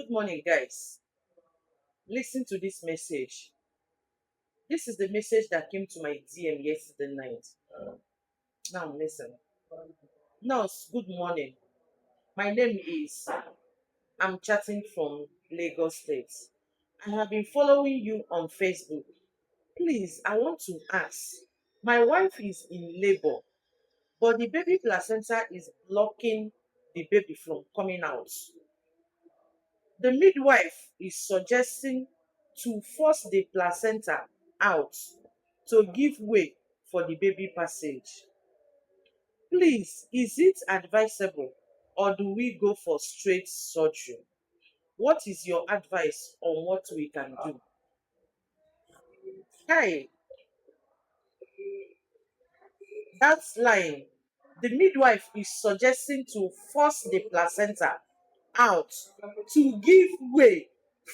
Good morning, guys. Listen to this message. This is the message that came to my DM yesterday night. Now, listen. Nurse, good morning. My name is, I'm chatting from Lagos State. I have been following you on Facebook. Please, I want to ask. My wife is in labor, but the baby placenta is blocking the baby from coming out. The midwife is suggesting to force the placenta out to give way for the baby passage. Please, is it advisable or do we go for straight surgery? What is your advice on what we can do? Hi, that's lying. The midwife is suggesting to force the placenta out to give way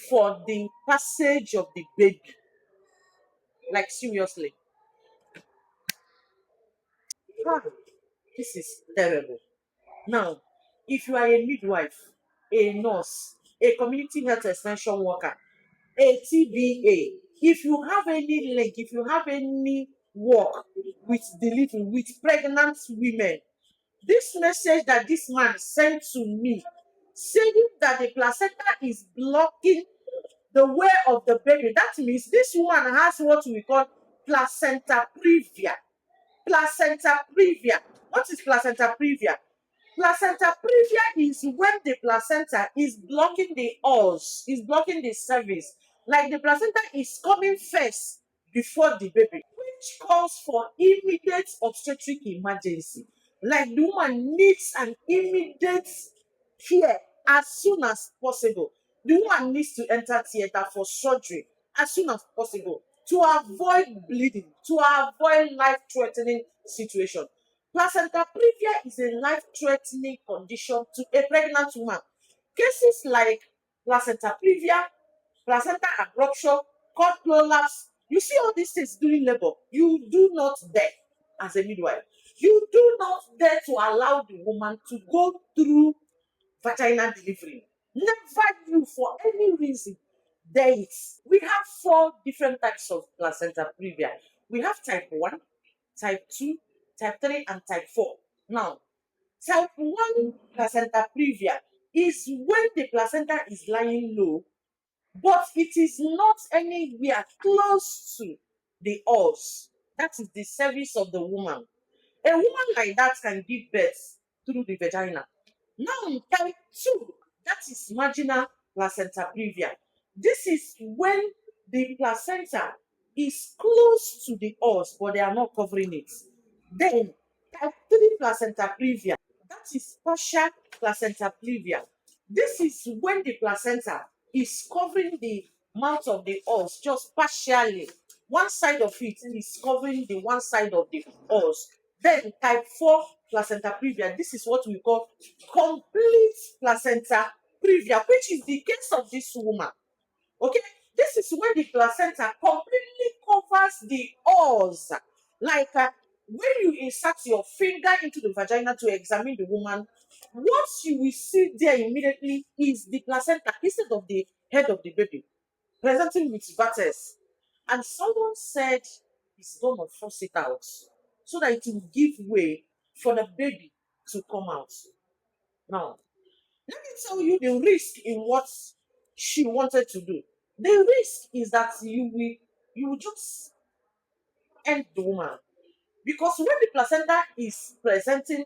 for the passage of the baby. Like, seriously. Ah, this is terrible. Now, if you are a midwife, a nurse, a community health extension worker, a TBA, if you have any link, if you have any work with delivery, with pregnant women, this message that this man sent to me, saying that the placenta is blocking the way of the baby, that means this woman has what we call placenta previa. Placenta previa. What is placenta previa? Placenta previa is when the placenta is blocking the os, is blocking the cervix. Like the placenta is coming first before the baby, which calls for immediate obstetric emergency. Like the woman needs an immediate care as soon as possible. The woman needs to enter theater for surgery as soon as possible to avoid bleeding, to avoid life-threatening situation. Placenta previa is a life-threatening condition to a pregnant woman. Cases like placenta previa, placenta abruption, cord prolapse, you see all these things during labor, you do not dare as a midwife. You do not dare to allow the woman to go through vaginal delivery. Never you for any reason dare it. We have four different types of placenta previa. We have type 1, type 2, type 3, and type 4. Now, type 1 placenta previa is when the placenta is lying low, but it is not anywhere close to the os. That is the cervix of the woman. A woman like that can give birth through the vagina. Now, type 2, that is marginal placenta previa. This is when the placenta is close to the os, but they are not covering it. Then, type 3 placenta previa, that is partial placenta previa. This is when the placenta is covering the mouth of the os just partially. One side of it is covering the one side of the os. Then type 4 placenta previa. This is what we call complete placenta previa, which is the case of this woman. Okay, this is when the placenta completely covers the os. Like when you insert your finger into the vagina to examine the woman, what you will see there immediately is the placenta instead of the head of the baby, presenting with vertex. And someone said he's going to force it out so that it will give way for the baby to come out. Now, let me tell you the risk in what she wanted to do. The risk is that you will just end the woman. Because when the placenta is presenting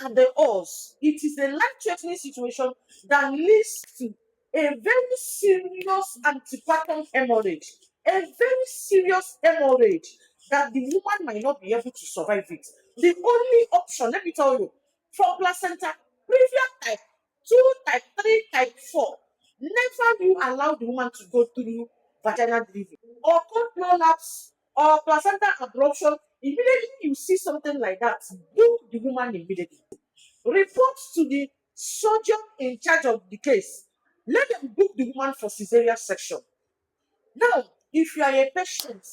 at the os, it is a life-threatening situation that leads to a very serious antepartum hemorrhage. A very serious hemorrhage that the woman might not be able to survive it. The only option, let me tell you, for placenta previa type 2, type 3, type 4, never you allow the woman to go through vaginal delivery or cord prolapse or placenta abruption. Immediately you see something like that, book the woman immediately. Report to the surgeon in charge of the case. Let them book the woman for cesarean section. Now, if you are a patient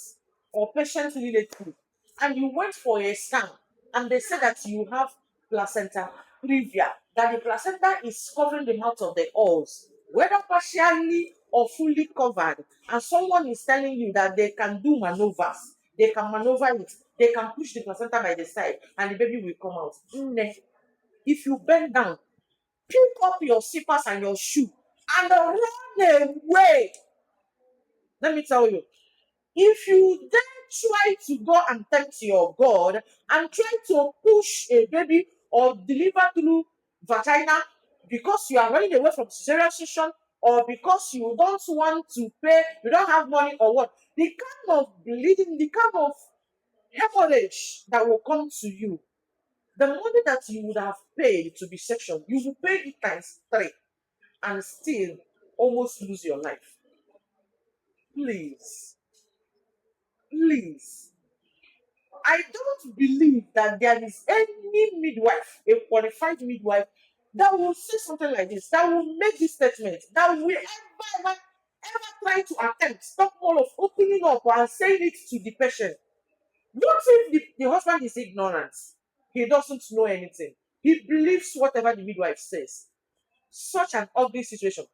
or patient relative and you went for a scan and they say that you have placenta previa, that the placenta is covering the mouth of the os, whether partially or fully covered, and someone is telling you that they can do maneuvers, they can maneuver it, they can push the placenta by the side, and the baby will come out. If you bend down, pick up your slippers and your shoe and run away. Let me tell you, if you then try to go and tempt your God and try to push a baby or deliver through vagina because you are running away from cesarean section, or because you don't want to pay, you don't have money or what, the kind of bleeding, the kind of hemorrhage that will come to you, the money that you would have paid to be sectioned, you will pay it times three and still almost lose your life. Please, please. I don't believe that there is any midwife, a qualified midwife, that will say something like this, that will make this statement, that will ever try to attempt stop all of opening up and saying it to the patient. Not if the husband is ignorant, he doesn't know anything, he believes whatever the midwife says. Such an ugly situation.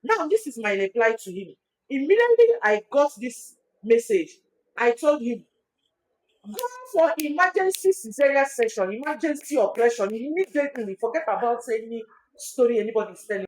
Now, this is my reply to him. Immediately I got this message, I told him, go for emergency cesarean section, emergency operation immediately. Forget about any story anybody's telling.